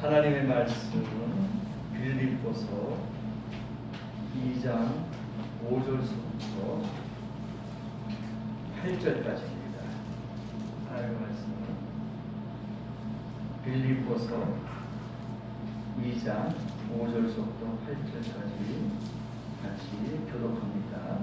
하나님의 말씀은 빌립보서 2장 5절부터 8절까지입니다. 하나님의 말씀은 빌립보서 2장 5절부터 8절까지 같이 교독합니다.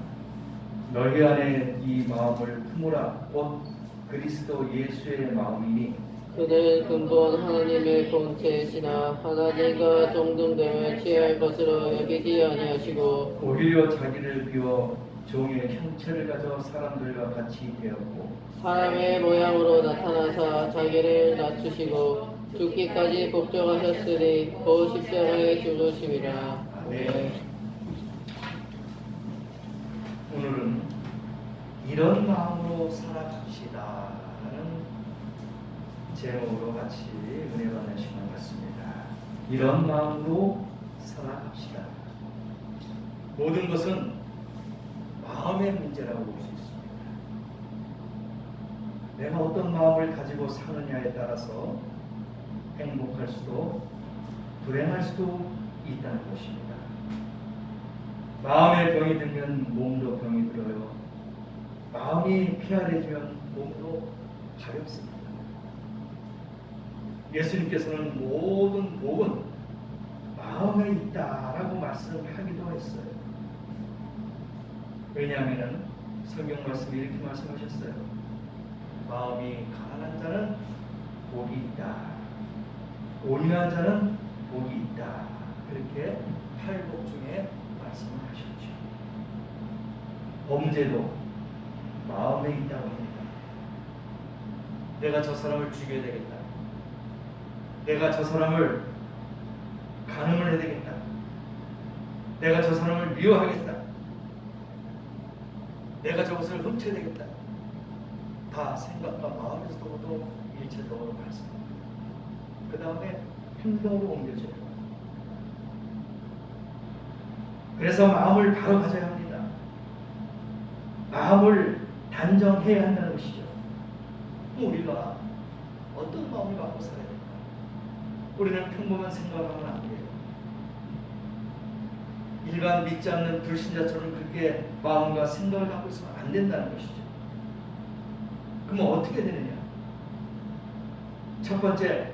너희 안에 이 마음을 품으라. 곧 그리스도 예수의 마음이니 그는 근본 하나님의 본체이시나 하나님과 동등됨을 취할 것으로 여기지 아니하시고 오히려 자기를 비워 종의 형체를 가져 사람들과 같이 되었고 사람의 모양으로 나타나사 자기를 낮추시고 죽기까지 복종하셨으니 그 십자가에 죽으심이라. 아멘. 오늘은 이런 마음으로 살아갑시다 하는 제목으로 같이 은혜 받는 시간 같습니다. 이런 마음으로 살아갑시다. 모든 것은 마음의 문제라고 볼 수 있습니다. 내가 어떤 마음을 가지고 사느냐에 따라서 행복할 수도 불행할 수도 있다는 것입니다. 마음에 병이 들면 몸도 병이 들어요. 마음이 피폐해지면 몸도 가렵습니다. 예수님께서는 모든 복은 마음에 있다라고 말씀하기도 했어요. 왜냐하면 성경 말씀이 이렇게 말씀하셨어요. 마음이 가난한 자는 복이 있다. 온유한 자는 복이 있다. 그렇게 팔복 중에 말씀을 하셨죠. 범죄도 마음에 있다고 합니다. 내가 저 사람을 죽여야 되겠다. 내가 저 사람을 간음을 해야 되겠다. 내가 저 사람을 미워하겠다. 내가 저것을 훔쳐야 되겠다. 다 생각과 마음에서도 일체적으로 말씀합니다. 그 다음에 행동으로 옮겨져요. 그래서 마음을 바로 가져야 합니다. 마음을 단정해야 한다는 것이죠. 우리가 어떤 마음을 갖고 살아야 될까? 우리는 평범한 생각을 하면 안 돼요. 일반 믿지 않는 불신자처럼 그렇게 마음과 생각을 갖고 있으면 안 된다는 것이죠. 그러면 어떻게 되느냐? 첫 번째,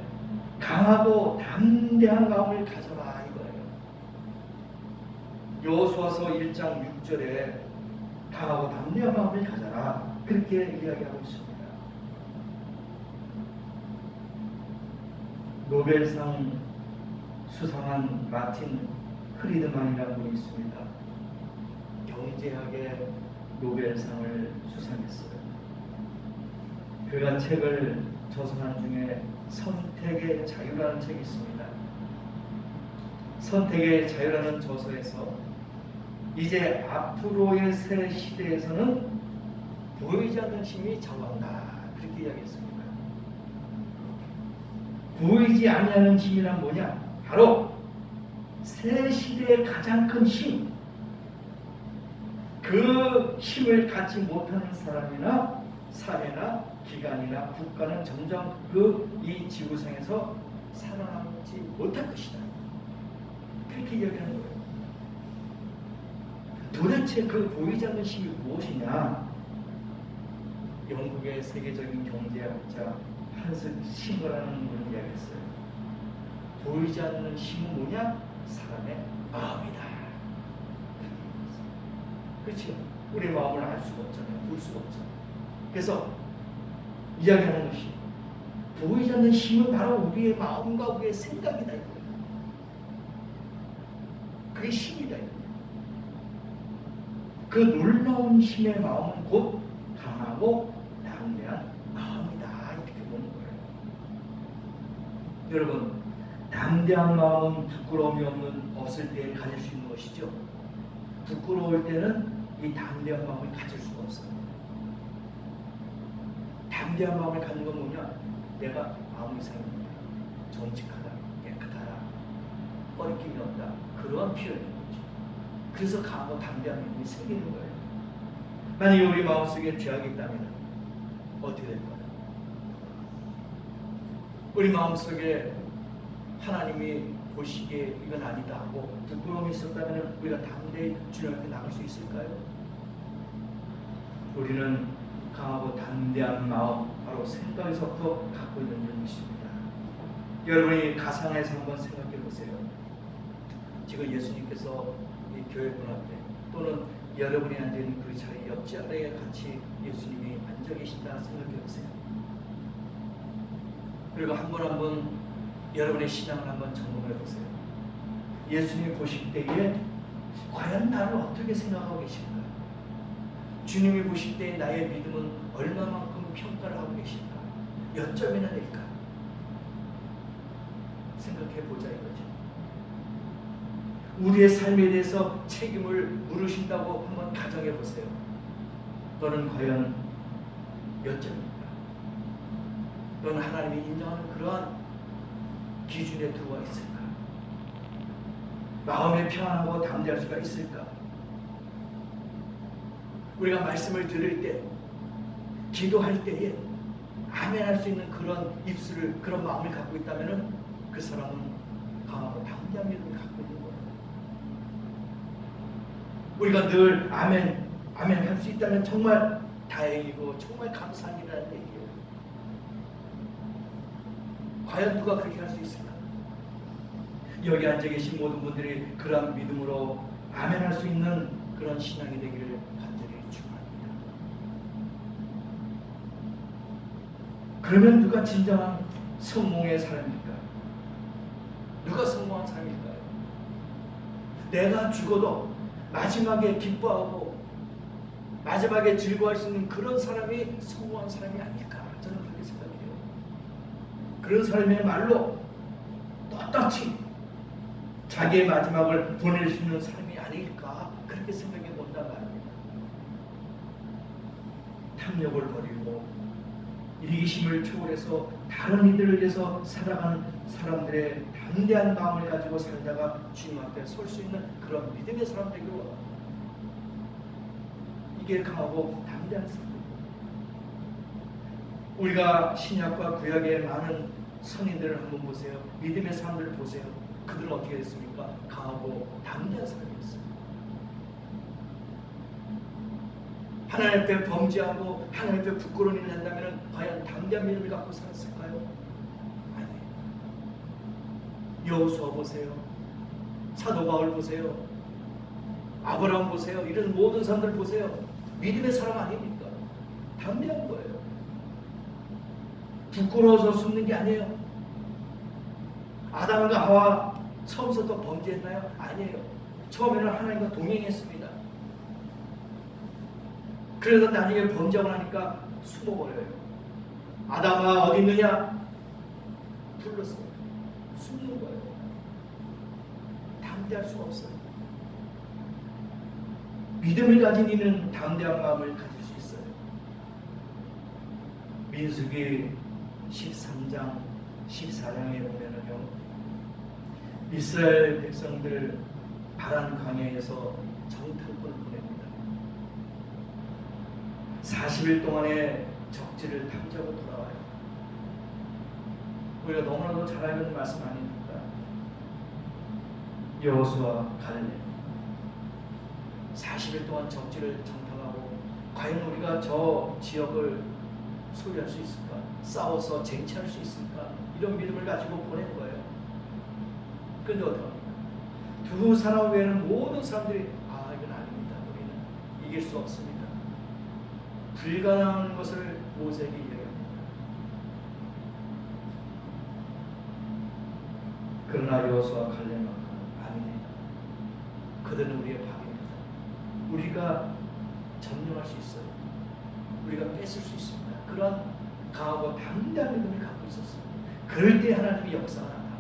강하고 담대한 마음을 가져라 이거예요. 여호수아서 1장 6절에 강하고 담대한 마음을 가져라 그렇게 이야기하고 있습니다. 노벨상 수상한 마틴 프리드만이라는 분이 있습니다. 경제학의 노벨상을 수상했어요. 그가 책을 저서한 중에 선택의 자유라는 책이 있습니다. 선택의 자유라는 저서에서 이제 앞으로의 새 시대에서는 보이지 않는 힘이 좌우한다 그렇게 이야기했습니다. 보이지 아니하는 힘이란 뭐냐? 바로 새 시대의 가장 큰 힘. 그 힘을 갖지 못하는 사람이나 사회나 기관이나 국가는 점점 이 지구상에서 살아남지 못할 것이다. 그렇게 이야기하는 거예요. 도대체 그 보이지 않는 힘이 무엇이냐? 영국의 세계적인 경제학자 한스 싱거라는 분이 이야기했어요. 보이지 않는 힘은 뭐냐? 사람의 마음이다. 그렇죠? 우리 마음을 알 수가 없잖아요. 볼 수가 없잖아요. 그래서 이야기하는 것이 보이지 않는 힘은 바로 우리의 마음과 우리의 생각이다 이거예요. 그게 힘이다 이거예요. 그 놀라운 힘의 마음은 곧 강하고 담대한 마음이다 이렇게 보는 거예요. 여러분, 담대한 마음은 부끄러움이 없을 때 가질 수 있는 것이죠. 부끄러울 때는 이 담대한 마음을 가질 수가 없어요. 담대한 마음을 갖는 건 뭐냐? 내가 아무 이상이 없다. 정직하다. 깨끗하다. 꺼리낌이 없다. 그러한 표현인 거죠. 그래서 강하고 담대한 마음이 생기는 거예요. 만약에 우리 마음속에 죄악이 있다면 어떻게 될 거예요? 우리 마음속에 하나님이 보시기에 이건 아니다 하고 부끄러움이 있었다면 우리가 담대히 주님 앞에 나갈 수 있을까요? 우리는 강하고 담대한 마음, 바로 생각에서부터 갖고 있는 것입니다. 여러분이 가상에서 한번 생각해 보세요. 지금 예수님께서 이 교회 문 앞에 또는 여러분이 앉아있는 그 자리 옆자리에 같이 예수님이 앉아 계신다 생각해 보세요. 그리고 한 분 한 분 여러분의 신앙을 한번 점검해 보세요. 예수님이 보실 때에 과연 나를 어떻게 생각하고 계실까? 주님이 보실 때 나의 믿음은 얼마만큼 평가를 하고 계실까? 몇 점이나 될까? 생각해 보자 이거죠. 우리의 삶에 대해서 책임을 물으신다고 한번 가정해 보세요. 너는 과연 몇 점입니까? 너는 하나님이 인정하는 그러한 기준에 들어와 있을까? 마음에 평안하고 담대할 수가 있을까? 우리가 말씀을 들을 때, 기도할 때에 아멘 할 수 있는 그런 입술을, 그런 마음을 갖고 있다면 그 사람은 강하고 담대한 믿음을 갖고 있는 거예요. 우리가 늘 아멘, 아멘 할 수 있다면 정말 다행이고 정말 감사한 일이라는 얘기예요. 과연 누가 그렇게 할 수 있을까? 여기 앉아 계신 모든 분들이 그런 믿음으로 아멘 할 수 있는 그런 신앙이 되기를 간절히 축원합니다. 그러면 누가 진정한 성공의 사람입니까? 누가 성공한 사람일까요? 내가 죽어도 마지막에 기뻐하고 마지막에 즐거워할 수 있는 그런 사람이 성공한 사람이 아닐까? 저는 그렇게 생각해요. 그런 사람이야말로 떳떳이 자기의 마지막을 보낼 수 있는 삶이 아닐까? 그렇게 생각해 본단 말입니다. 탐욕을 버리고 이기심을 초월해서 다른 이들을 위해서 살아가는 사람들의 담대한 마음을 가지고 살다가 주님 앞에 설 수 있는 그런 믿음의 사람 되기를 원합니다. 이게 강하고 담대한 사람. 우리가 신약과 구약의 많은 선인들을 한번 보세요. 믿음의 사람들을 보세요. 그들은 어떻게 됐습니까? 강하고 담대한 사람이었어요. 하나님 앞에 범죄하고 하나님 앞에 부끄러운 일을 한다면 과연 담대한 믿음을 갖고 살았을까요? 아니에요. 여호수아 보세요. 사도 바울 보세요. 아브라함 보세요. 이런 모든 사람들 보세요. 믿음의 사람 아닙니까? 담대한 거예요. 부끄러워서 숨는 게 아니에요. 아담과 하와 처음부터 범죄했나요? 아니에요. 처음에는 하나님과 동행했습니다. 그래서 나중에 범죄하고 나니까 숨어버려요. 아담아 어디 있느냐? 불렀어요. 숨는 거예요. 담대할 수가 없어요. 믿음을 가진 이는 담대한 마음을 가질 수 있어요. 민수기 13장 14장에 보면은요, 이스라엘 백성들 바란 광야에서 정탐꾼을 보냅니다. 40일 동안의 적지를 탐지하고 돌아와요. 우리가 너무나도 잘 알고 있는 말씀 아닙니까? 여호수아 갈렙 40일 동안 적지를 정탐하고 과연 우리가 저 지역을 소유할 수 있을까? 싸워서 쟁취할 수 있을까? 이런 믿음을 가지고 보낸 거예요. 근데 어떡합니까? 두 사람 외에는 모든 사람들이 이건 아닙니다. 우리는 이길 수 없습니다. 불가능한 것을 모세에게 이야기합니다. 그러나 여호수아 갈렙은 아닙니다. 그들은 우리의 밥입니다. 우리가 점령할 수 있어요. 우리가 뺏을 수 있습니다. 그런 강하고 담대한 믿음을 갖고 있었어요. 그럴 때 하나님이 역사가 나타납니다.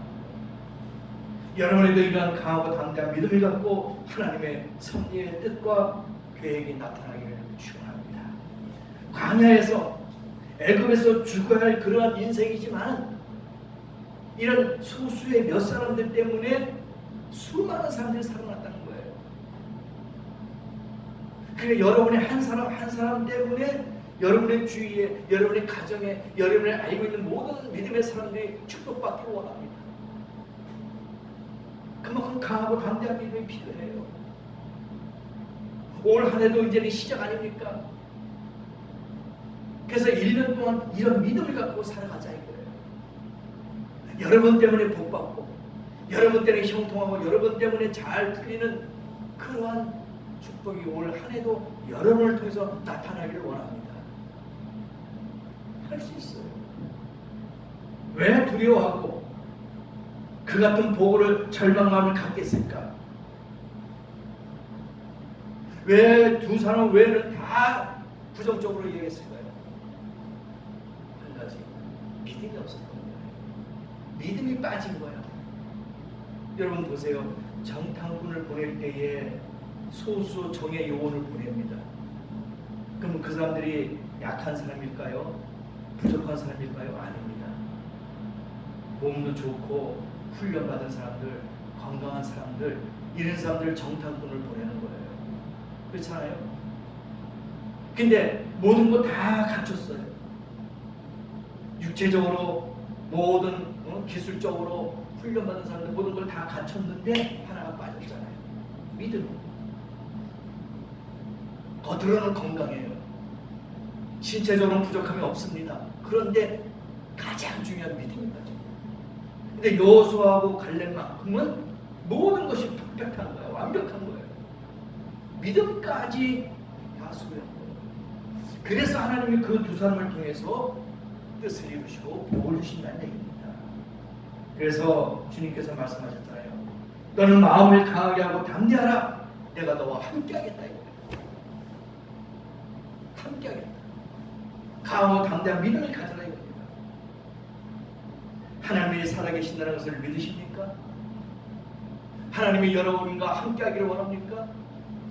여러분에도 이러한 강하고 담대한 믿음을 갖고 하나님의 섭리의 뜻과 계획이 나타나기를 축원합니다. 광야에서 애굽에서 죽어야 할 그러한 인생이지만 이런 소수의 몇 사람들 때문에 수많은 사람들이 살아났다는 거예요. 그러니까 여러분의 한 사람 한 사람 때문에 여러분의 주위에, 여러분의 가정에, 여러분이 알고 있는 모든 믿음의 사람들이 축복받기를 원합니다. 그만큼 강하고 담대한 믿음이 필요해요. 올 한 해도 이제는 시작 아닙니까? 그래서 1년 동안 이런 믿음을 갖고 살아가자 이거예요. 여러분 때문에 복받고, 여러분 때문에 형통하고, 여러분 때문에 잘 풀리는 그러한 축복이 올 한 해도 여러분을 통해서 나타나기를 원합니다. 할 수 있어요. 왜 두려워하고 그 같은 보고를 절망감을 갖겠을까? 왜 두 사람 외에는 다 부정적으로 얘기했을까요? 한 가지, 믿음이 없었던 거예요. 믿음이 빠진 거예요. 여러분 보세요. 정탐꾼을 보낼 때에 소수 정예 요원을 보냅니다. 그럼 그 사람들이 약한 사람일까요? 부족한 사람일까요? 아닙니다. 몸도 좋고 훈련받은 사람들, 건강한 사람들, 이런 사람들 정탐꾼을 보내는 거예요. 그렇잖아요? 근데 모든 거 다 갖췄어요. 육체적으로 모든 기술적으로 훈련받은 사람들 모든 걸 다 갖췄는데 하나가 빠졌잖아요. 믿음. 겉으로는 건강해요. 신체적으로는 부족함이 없습니다. 그런데 가장 중요한 믿음인 거죠. 근데 여호수아하고 갈렙만큼은 모든 것이 perfect한 거예요. 완벽한 거예요. 믿음까지 다 소유한 거예요. 그래서 하나님이 그 두 사람을 통해서 뜻을 이루시고 복을 주신다는 얘기입니다. 그래서 주님께서 말씀하셨잖아요. 너는 마음을 강하게 하고 담대하라. 내가 너와 함께하겠다. 함께하겠다. 강하고 담대한 믿음을 가져라 이겁니다. 하나님이 살아계신다는 것을 믿으십니까? 하나님이 여러분과 함께하기를 원합니까?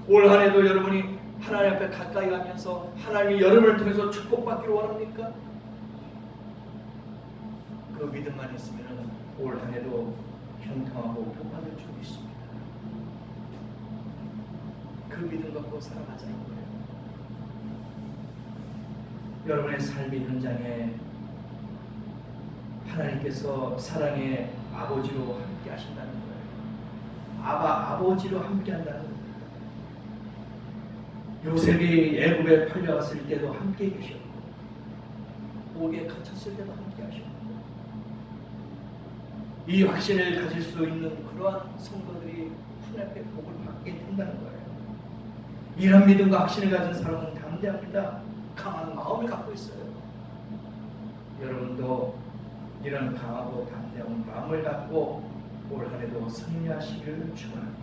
올 한 해도 여러분이 하나님 앞에 가까이 가면서 하나님이 여러분을 통해서 축복받기를 원합니까? 그 믿음만 있으면 올 한 해도 형통하고 복받을 줄 믿습니다. 그 믿음 갖고 살아가자는 거예요. 여러분의 삶의 현장에 하나님께서 사랑의 아버지로 함께 하신다는 거예요. 아버지로 함께 한다는 겁니다. 요셉이 애굽에 팔려갔을 때도 함께 계셨고, 옥에 갇혔을 때도 함께 하셨고, 이 확신을 가질 수 있는 그러한 성도들이 하나님의 복을 받게 된다는 거예요. 이런 믿음과 확신을 가진 사람은 담대합니다. 강한 마음을 갖고 있어요. 여러분도 이런 강하고 담대한 마음을 갖고 올 한 해도 승리하시기를 축원합니다.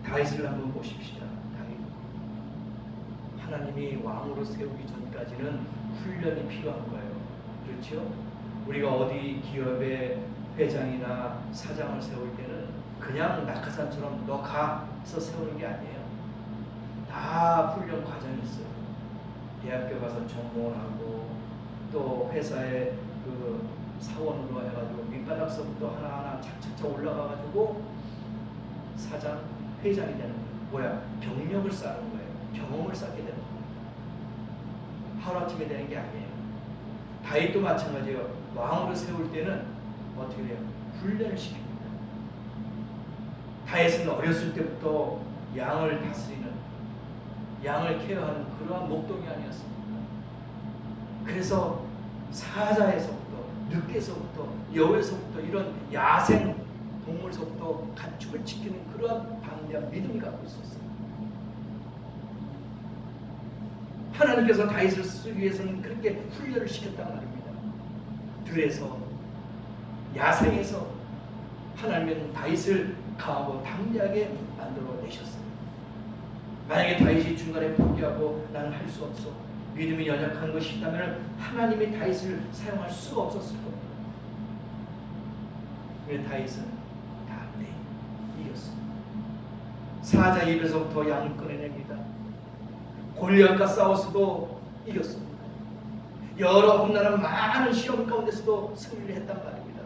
다윗을 한번 보십시다. 다윗. 하나님이 왕으로 세우기 전까지는 훈련이 필요한 거예요. 그렇죠? 우리가 어디 기업의 회장이나 사장을 세울 때는 그냥 낙하산처럼 너 가서 세우는 게 아니에요. 다 훈련 과정이 있어요. 대학교 가서 전공하고 또 회사에 그 사원으로 해가지고 밑바닥서부터 하나하나 착착착 올라가가지고 사장, 회장이 되는 거예요. 뭐야? 경력을 쌓는 거예요. 경험을 쌓게 되는 거예요. 하루아침에 되는 게 아니에요. 다윗도 마찬가지예요. 왕으로 세울 때는 어떻게 돼요? 훈련을 시킵니다. 다윗은 어렸을 때부터 양을 다스리는, 양을 케어하는 그러한 목동이 아니었습니다. 그래서 사자에서부터, 늑대에서부터, 여우에서부터 이런 야생 동물서부터 가축을 지키는 그러한 담대한 믿음을 갖고 있었어요. 하나님께서 다윗을 쓰기 위해서는 그렇게 훈련을 시켰단 말입니다. 들에서, 야생에서 하나님은 다윗을 강하고 담대하게 만들어 내셨어요. 만약에 다윗이 중간에 포기하고 나는 할 수 없어, 믿음이 연약한 것이 있다면 하나님이 다윗을 사용할 수가 없었을 겁니다. 왜 다윗은 담대히 이겼습니다. 사자 입에서부터 양을 꺼내냅니다. 골리앗과 싸워서도 이겼습니다. 여러 험난한 많은 시험 가운데서도 승리를 했단 말입니다.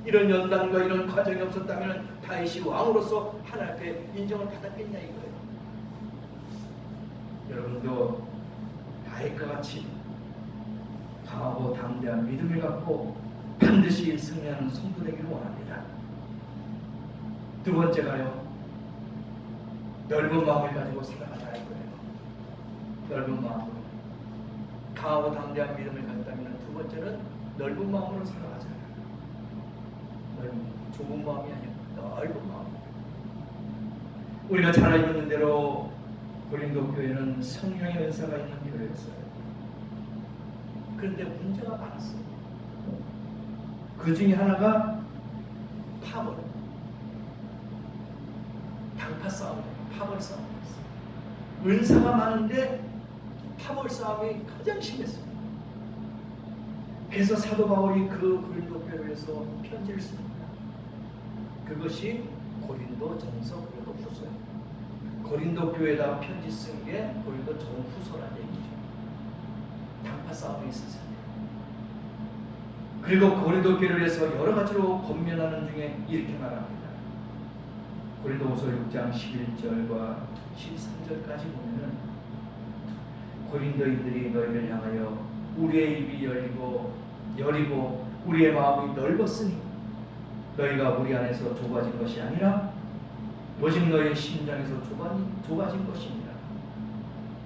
이런 연단과 이런 과정이 없었다면 다윗이 왕으로서 하나님 앞에 인정을 받았겠냐 이거예요. 여러분도 다윗과 같이 강하고 담대한 믿음을 갖고 반드시 승리하는 성도 되기를 원합니다. 두 번째가요, 넓은 마음을 가지고 살아가자 이거예요. 넓은 마음으로 강하고 담대한 믿음을 갖다면 두 번째는 넓은 마음으로 살아가자. 좁은 마음이 아니라 넓은 마음. 우리가 잘 알고 있는 대로 고린도 교회는 성령의 은사가 있는 교회였어요. 그런데 문제가 많았어요. 그 중에 하나가 파벌, 당파 싸움, 파벌 싸움이었어요. 은사가 많은데 파벌 싸움이 가장 심했습니다. 그래서 사도 바울이 그 고린도 교회에서 편지를 씁니다. 그것이 고린도 전서 그리고 후서예요. 고린도 교회에다 편지 쓴 게 고린도 전후서라는 얘기죠. 당파 싸움이 있었어요. 그리고 고린도 교회를 해서 여러 가지로 권면하는 중에 이렇게 말합니다. 고린도후서 6장 11절과 13절까지 보면은 고린도인들이 너희를 향하여 우리의 입이 여리고 우리의 마음이 넓었으니 너희가 우리 안에서 좁아진 것이 아니라 오직 너희의 심장에서 좁아진 것입니다.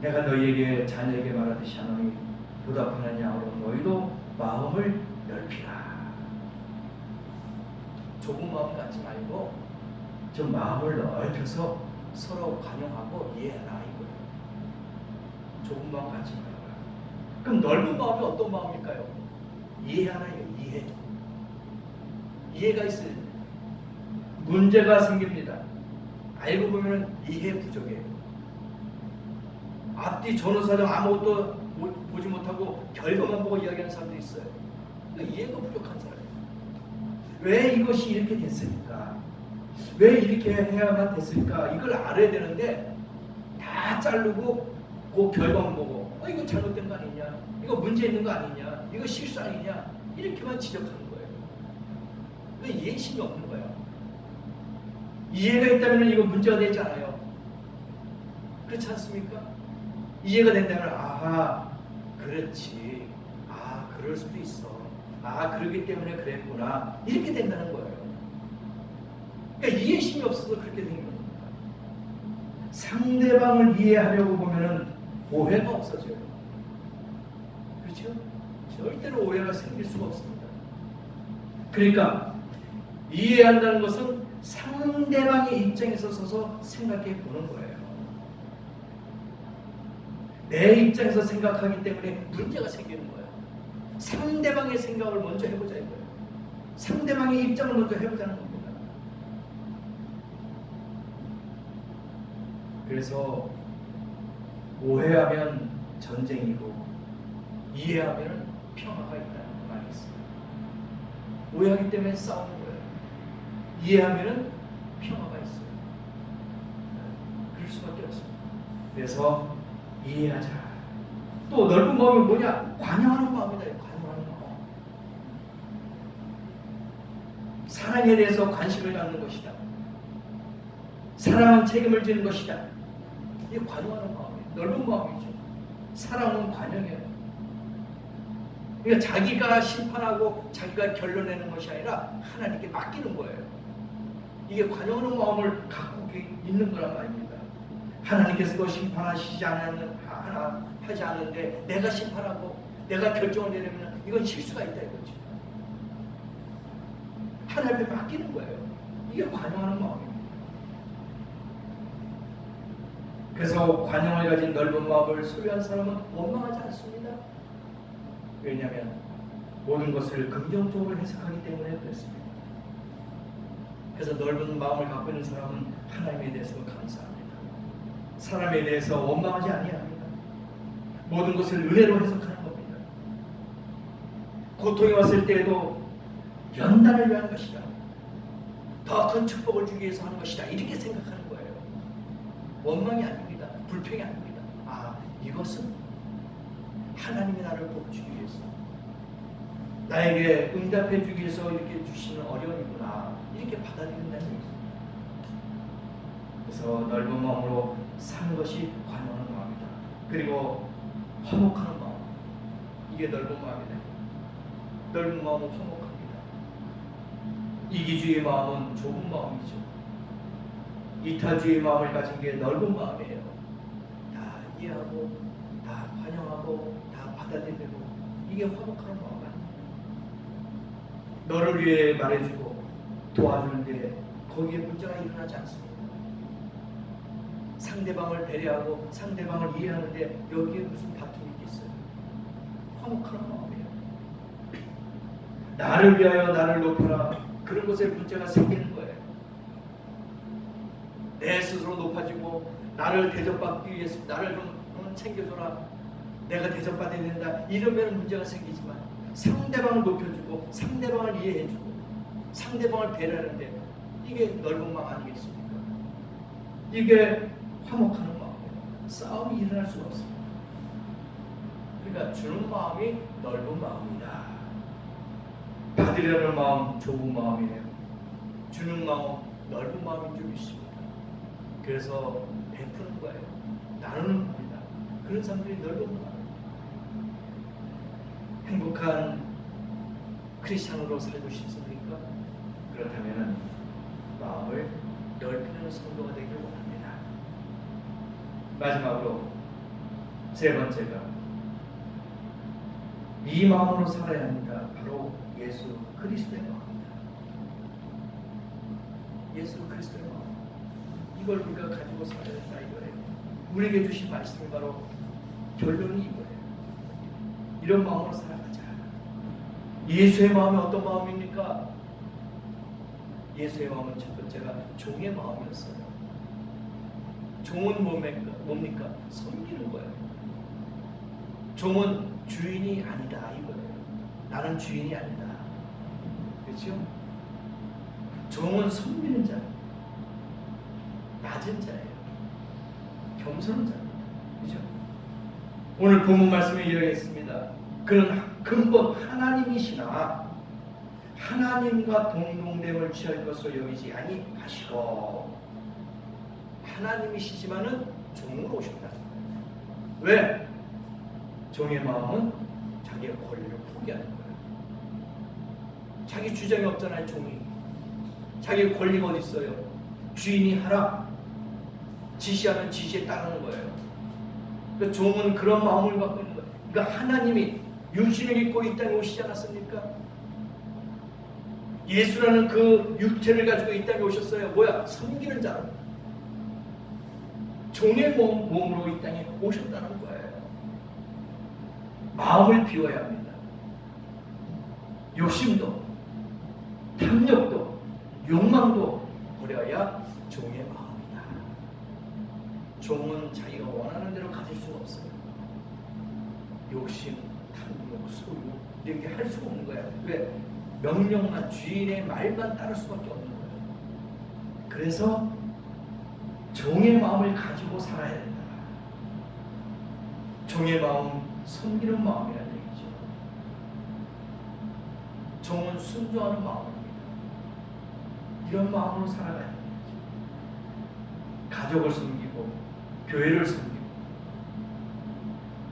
내가 너희에게 자녀에게 말하듯이 하노니 보답하는 양으로 너희도 마음을 넓히라. 좁은 마음 갖지 말고 좀 마음을 넓혀서 서로 관용하고 이해하라 이거예요. 좁은 마음 갖지 말라. 그럼 넓은 마음이 어떤 마음일까요? 이해하라요. 이해가 있어야 돼요. 문제가 생깁니다. 알고 보면 이해 부족해요. 앞뒤 전후사정 아무것도 보지 못하고 결과만 보고 이야기하는 사람도 있어요. 그러니까 이해가 부족한 사람이에요. 왜 이것이 이렇게 됐을까? 왜 이렇게 해야만 됐을까? 이걸 알아야 되는데 다 자르고 그 결과만 보고 이거 잘못된 거 아니냐? 이거 문제 있는 거 아니냐? 이거 실수 아니냐? 이렇게만 지적하는 거예요. 왜 이해심이 없는 거예요? 이해가 있다면 이거 문제가 되지 않아요. 그렇지 않습니까? 이해가 된다면 아하 그렇지, 아 그럴 수도 있어, 아 그러기 때문에 그랬구나 이렇게 된다는 거예요. 그러니까 이해심이 없어서 그렇게 된 겁니다. 상대방을 이해하려고 보면은 오해가 없어져요. 그렇죠? 절대로 오해가 생길 수가 없습니다. 그러니까 이해한다는 것은 상대방의 입장에서 서서 생각해 보는 거예요. 내 입장에서 생각하기 때문에 문제가 생기는 거예요. 상대방의 생각을 먼저 해보자 이거예요. 상대방의 입장을 먼저 해보자는 겁니다. 그래서 오해하면 전쟁이고 이해하면 평화가 있다는 말이 있어요. 오해하기 때문에 싸우는 거예요. 이해하면 평화가 있어요. 그럴 수밖에 없습니다. 그래서 이해하자. 또 넓은 마음이 뭐냐? 관여하는 마음이다. 관여하는 마음. 사랑에 대해서 관심을 갖는 것이다. 사랑은 책임을 지는 것이다. 이게 관여하는 마음이에요. 넓은 마음이죠. 사랑은 관여해요. 그러니까 자기가 심판하고 자기가 결론내는 것이 아니라 하나님께 맡기는 거예요. 이게 관여하는 마음을 갖고 있는 거란 말입니다. 하나님께서도 심판하시지 하지 않는데 내가 심판하고 내가 결정을 내리면 이건 실수가 있다 이거죠. 하나님께 맡기는 거예요. 이게 관여하는 마음입니다. 그래서 관용을 가진 넓은 마음을 소유한 사람은 원망하지 않습니다. 왜냐하면 모든 것을 긍정적으로 해석하기 때문에 그렇습니다. 그래서 넓은 마음을 갖고 있는 사람은 하나님에 대해서 감사합니다. 사람에 대해서 원망하지 아니합니다. 모든 것을 은혜로 해석하는 겁니다. 고통이 왔을 때에도 연단을 위한 것이다. 더 큰 축복을 주기 위해서 하는 것이다. 이렇게 생각하는 거예요. 원망이 아닙니다. 불평이 아닙니다. 아, 이것은 하나님이 나를 복주기 위해서 나에게 응답해 주기 위해서 이렇게 주시는 어려움이구나. 이렇게 받아들인다는 거예요. 그래서 넓은 마음으로 사는 것이 관용하는 마음이다. 그리고 화목하는 마음. 이게 넓은 마음이다. 넓은 마음은 화목합니다. 이기주의 마음은 좁은 마음이죠. 이타주의 마음을 가진 게 넓은 마음이에요. 다 이해하고 다 환영하고 다 받아들이고, 이게 화목한 마음 아니에요. 너를 위해 말해주고 도와주는데 거기에 문제가 일어나지 않습니다. 상대방을 배려하고 상대방을 이해하는데 여기에 무슨 다툼이 있겠어요? 화목한 마음이에요. 나를 위하여 나를 높여라, 그런 것에 문제가 생기는 거예요. 내 스스로 높아지고 나를 대접받기 위해서 나를 좀 챙겨줘라, 내가 대접받아야 된다, 이러면 문제가 생기지만, 상대방을 높여주고 상대방을 이해해주고 상대방을 배려하는데 이게 넓은 마음 아니겠습니까? 이게 화목하는 마음이에요. 싸움이 일어날 수가 없습니다. 그러니까 주는 마음이 넓은 마음이다. 받으려는 마음 좁은 마음이에요. 주는 마음 넓은 마음인 줄 믿습니다. 그래서 베푸는 거예요. 나누는 겁니다. 그런 사람들이 넓은 마음. 행복한 크리스찬으로 살고 싶습니까? 그렇다면 마음을 넓히는 성도가 되길 원합니다. 마지막으로 세 번째가 이 마음으로 살아야 합니다. 바로 예수 그리스도의 마음입니다. 예수 그리스도의 마음. 이걸 우리가 가지고 살아야 된다 이거예요. 우리에게 주신 말씀이 바로 결론이 이거예요. 이런 마음으로 살아가자. 예수의 마음이 어떤 마음입니까? 예수의 마음은 첫 번째가 종의 마음이었어요. 종은 뭡니까? 섬기는 거예요. 종은 주인이 아니다 이거예요. 나는 주인이 아니다. 그렇죠? 종은 섬기는 자, 낮은 자예요. 겸손한 자예요. 그렇죠? 오늘 본문 말씀에 이야기했습니다. 그는 근본 하나님이시나 하나님과 동등됨을 취할 것으로 여기지 아니하시고, 하나님이시지만은 종으로 오셨다. 왜? 종의 마음은 자기의 권리를 포기하는 거예요. 자기 주장이 없잖아요. 종이 자기 권리가 어디 있어요? 주인이 하라 지시하면 지시에 따르는 거예요. 그러니까 종은 그런 마음을 갖고 있는 거예요. 그러니까 하나님이 육신을 입고 이 땅에 오시지 않았습니까? 예수라는 그 육체를 가지고 이 땅에 오셨어요. 뭐야? 섬기는 자로. 종의 몸으로 이 땅에 오셨다는 거예요. 마음을 비워야 합니다. 욕심도, 탐욕도, 욕망도 버려야 종의 마음이다. 종은 자기가 원하는 대로 가질 수가 없어요. 욕심, 탐욕, 소유 이렇게 할 수가 없는 거예요. 왜? 명령만, 주인의 말만 따를 수밖에 없는 거예요. 그래서 종의 마음을 가지고 살아야 된다. 종의 마음, 섬기는 마음이라는 얘기죠. 종은 순종하는 마음입니다. 이런 마음으로 살아가야 됩니다. 가족을 섬기고 교회를 섬기고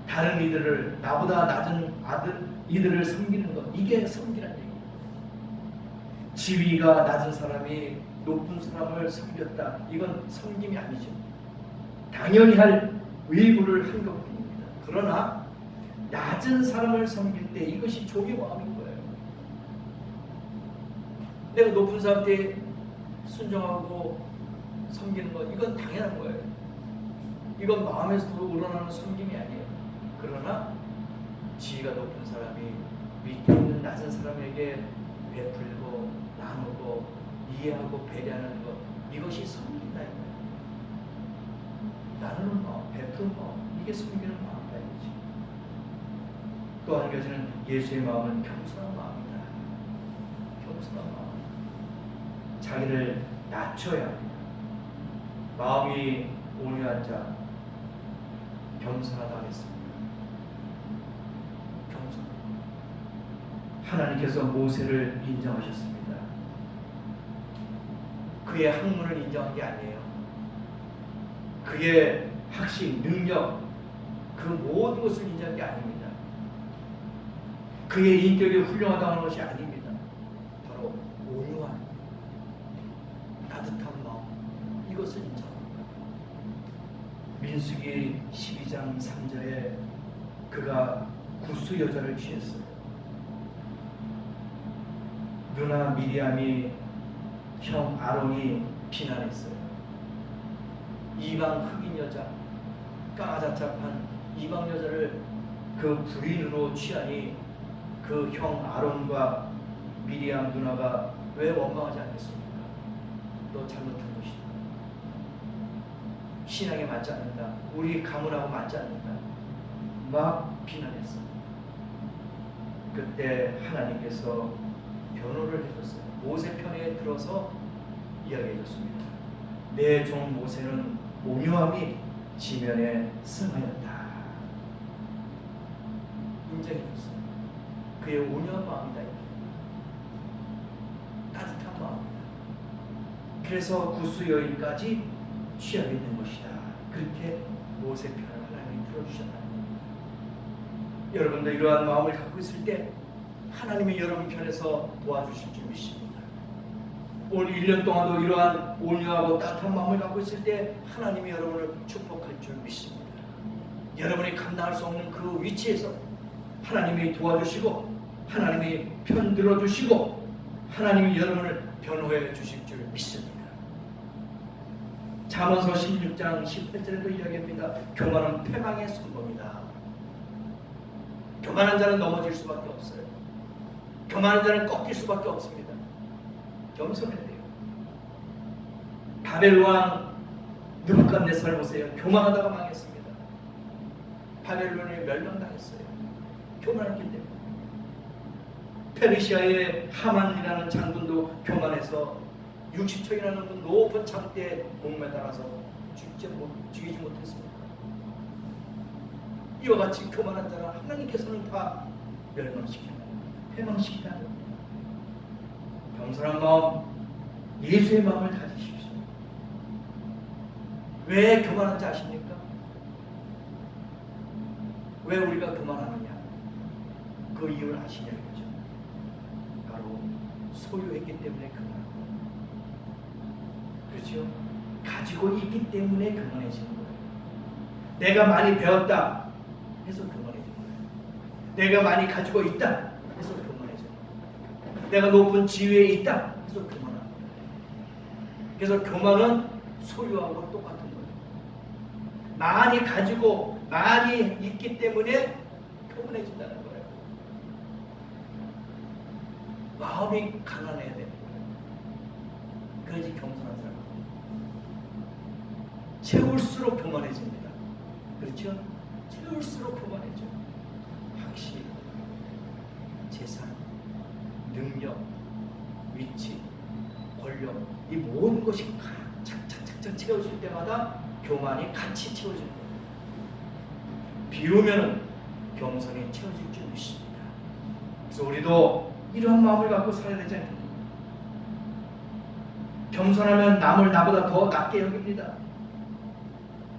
다른 이들을, 나보다 낮은 이들을 섬기는 것, 이게 섬기라는 얘기예요. 지위가 낮은 사람이 높은 사람을 섬겼다, 이건 섬김이 아니죠. 당연히 할 의무를 한 것뿐입니다. 그러나 낮은 사람을 섬길 때 이것이 종의 마음인 거예요. 내가 높은 사람한테 순종하고 섬기는 것, 이건 당연한 거예요. 이건 마음에서 우러나는 섬김이 아니에요. 그러나 지위가 높은 사람이 밑에 있는 낮은 사람에게 베풀고 나누고 이해하고 배려하는 것, 이것이 섬긴다 이거예요. 나누는 마음, 베푸는 마음, 이게 섬기는 마음이다 이거지. 또 한 가지는 예수의 마음은 겸손한 마음이다. 겸손한 마음. 자기를 낮춰야 합니다. 마음이 온유한 자, 겸손하다 하겠습니다. 겸손. 하나님께서 모세를 인정하셨습니다. 그의 학문을 인정한 게 아니에요. 그의 학식, 능력, 그 모든 것을 인정한 게 아닙니다. 그의 인격이 훌륭하다는 것이 아닙니다. 바로 온유한, 이것을 인정합니다. 민수기 12장 3절에 그가 구스 여자를 취했어요. 누나 미리암이 형 아론이 비난했어요. 이방 흑인 여자, 까자잡한 이방 여자를 그 부인으로 취하니 그 형 아론과 미리암 누나가 왜 원망하지 않겠습니까? 너 잘못한 것이다. 신앙에 맞지 않는다. 우리 가문하고 맞지 않는다. 막 비난했어. 그때 하나님께서 변호를 해줬어요. 모세 편에 들어서 이야기해줬습니다. 내 종 모세는 온유함이 지면에 승하였다. 인정해줬어요. 그의 온유한 마음이다. 따뜻한 마음이다. 그래서 구스 여인까지 취하게 된 것이다. 그렇게 모세 편을 하나님이 들어주셨다. 여러분도 이러한 마음을 갖고 있을 때 하나님이 여러분 편에서 도와주실 줄 믿습니다. 올 1년 동안도 이러한 온유하고 따뜻한 마음을 갖고 있을 때 하나님이 여러분을 축복할 줄 믿습니다. 여러분이 감당할 수 없는 그 위치에서 하나님이 도와주시고 하나님이 편 들어주시고 하나님이 여러분을 변호해 주실 줄 믿습니다. 잠언서 16장 18절에도 이야기합니다. 교만은 패망의 선범이다. 교만한 자는 넘어질 수밖에 없어요. 교만한 자는 꺾일 수밖에 없습니다. 겸손해야 돼요. 바벨 왕 느부갓네살 보세요. 교만하다가 망했습니다. 바벨론에 멸망당했어요. 교만했기 때문에. 페르시아의 하만이라는 장군도 교만해서 60척이라는 높은 창대에 목매달아서 죽이지 못했습니다. 이와 같이 교만한 자는 하나님께서는 다 멸망시키는, 패망시키는 겁니다. 겸손한 마음, 예수의 마음을 가지십시오. 왜 교만한지 아십니까? 왜 우리가 교만하느냐? 그 이유를 아시냐 이거죠. 바로 소유했기 때문에 교만하고, 그렇죠? 가지고 있기 때문에 교만해지는 거예요. 내가 많이 배웠다 해서 교만해지는 거예요. 내가 많이 가지고 있다 해서 교만해지는 거예요. 내가 높은 지위에 있다 해서 교만하는 거예요. 그래서 교만은 소유하고 똑같은 거예요. 많이 가지고 많이 있기 때문에 교만해진다는 거예요. 마음이 가난해야 되는 거예요. 그래야지 겸손한 사람. 채울수록 교만해집니다. 그렇죠? 채울수록 교만해져. 확실, 재산, 능력, 위치, 권력, 이 모든 것이 착착착착 채워질 때마다 교만이 같이 채워지는 거예요. 비우면은 겸손이 채워질 줄 믿습니다. 그래서 우리도 이런 마음을 갖고 살아야 되지 않습니까? 겸손하면 남을 나보다 더 낮게 여깁니다.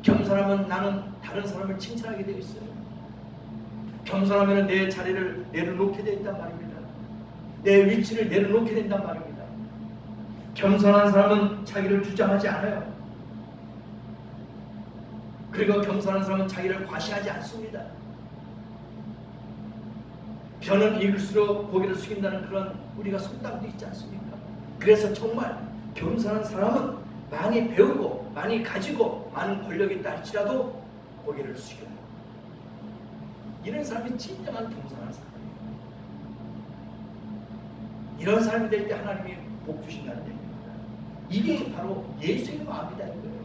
겸손하면 나는 다른 사람을 칭찬하게 되어 있어요. 겸손하면 내 자리를 내려놓게 되어 있단 말입니다. 내 위치를 내려놓게 된단 말입니다. 겸손한 사람은 자기를 주장하지 않아요. 그리고 겸손한 사람은 자기를 과시하지 않습니다. 벼는 익을수록 고개를 숙인다는 그런 우리가 속담도 있지 않습니까? 그래서 정말 겸손한 사람은 많이 배우고 많이 가지고 많은 권력이 있다 할지라도 고개를 숙여요. 이런 사람이 진정한 겸손한 사람이에요. 이런 사람이 될 때 하나님이 복 주신다는 얘기입니다. 이게 바로 예수의 마음이다 이거예요.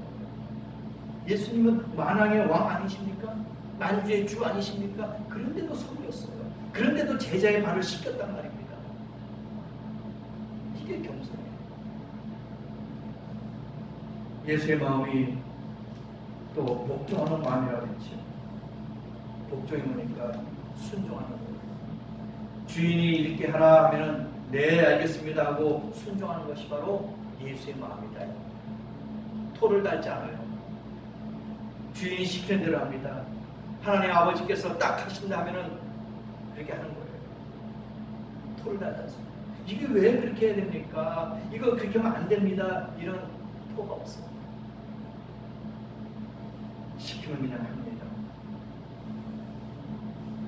예수님은 만왕의 왕 아니십니까? 만주의 주 아니십니까? 그런데도 섬겼어요. 그런데도 제자의 발을 씻겼단 말입니다. 이게 겸손이에요. 예수의 마음이 또 복종하는 마음이라고 했죠. 복종이 뭐니까 순종하는 거예요. 주인이 이렇게 하라 하면은 네 알겠습니다 하고 순종하는 것이 바로 예수의 마음이다. 토를 달지 않아요. 주인이 시키는 대로 합니다. 하나님 아버지께서 딱 하신다 하면은 그렇게 하는 거예요. 토를 달지 않습니다. 이게 왜 그렇게 해야 됩니까? 이거 그렇게 하면 안 됩니다. 이런 토가 없어요. 시키면 그냥 합니다.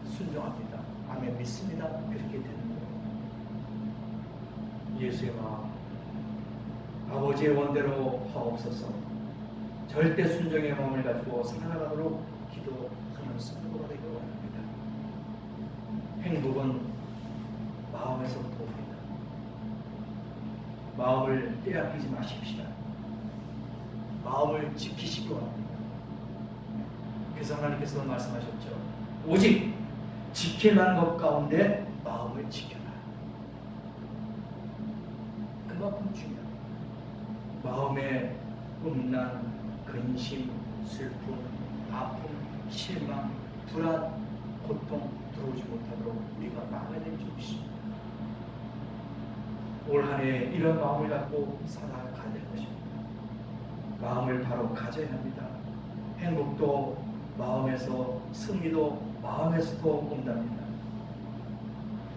순종합니다. 아멘 믿습니다. 그렇게 되는 거예요. 예수의 마음, 아버지의 원대로 하옵소서. 절대 순종의 마음을 가지고 살아가도록 기도하는 성도가 되기 원합니다. 행복은 마음에서부터 옵니다. 마음을 빼앗기지 마십시다. 마음을 지키시기 원합니다. 그래서 하나님께서 말씀하셨죠. 오직 지켜가는 것 가운데 마음을 지켜라. 그만큼 중요합니다. 마음에 음란, 근심, 슬픔, 아픔, 실망, 불안, 고통 들어오지 못하도록 우리가 막아야 될 줄 믿습니다. 올 한 해 이런 마음을 갖고 살아가야 될 것입니다. 마음을 바로 가져야 합니다. 행복도 마음에서, 승리도 마음에서도 온답니다.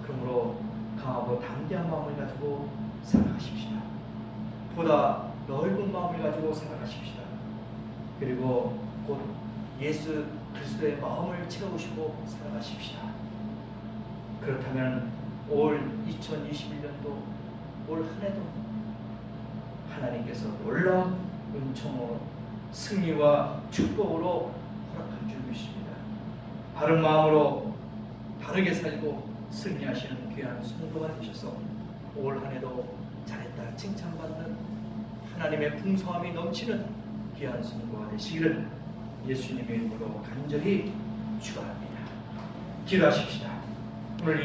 그러므로 강하고 담대한 마음을 가지고 살아가십시다. 보다 넓은 마음을 가지고 살아가십시다. 그리고 곧 예수 그리스도의 마음을 채우시고 살아가십시다. 그렇다면 올 2021년도 올 한 해도 하나님께서 놀라운 은총으로 승리와 축복으로 허락할 줄 믿습니다. 바른 마음으로 바르게 살고 승리하시는 귀한 성도가 되셔서 올 한 해도 잘했다 칭찬받는 하나님의 풍성함이 넘치는 귀한 성도가 되시기를 예수님의 이름으로 간절히 축원합니다. 기도하십시다. 오늘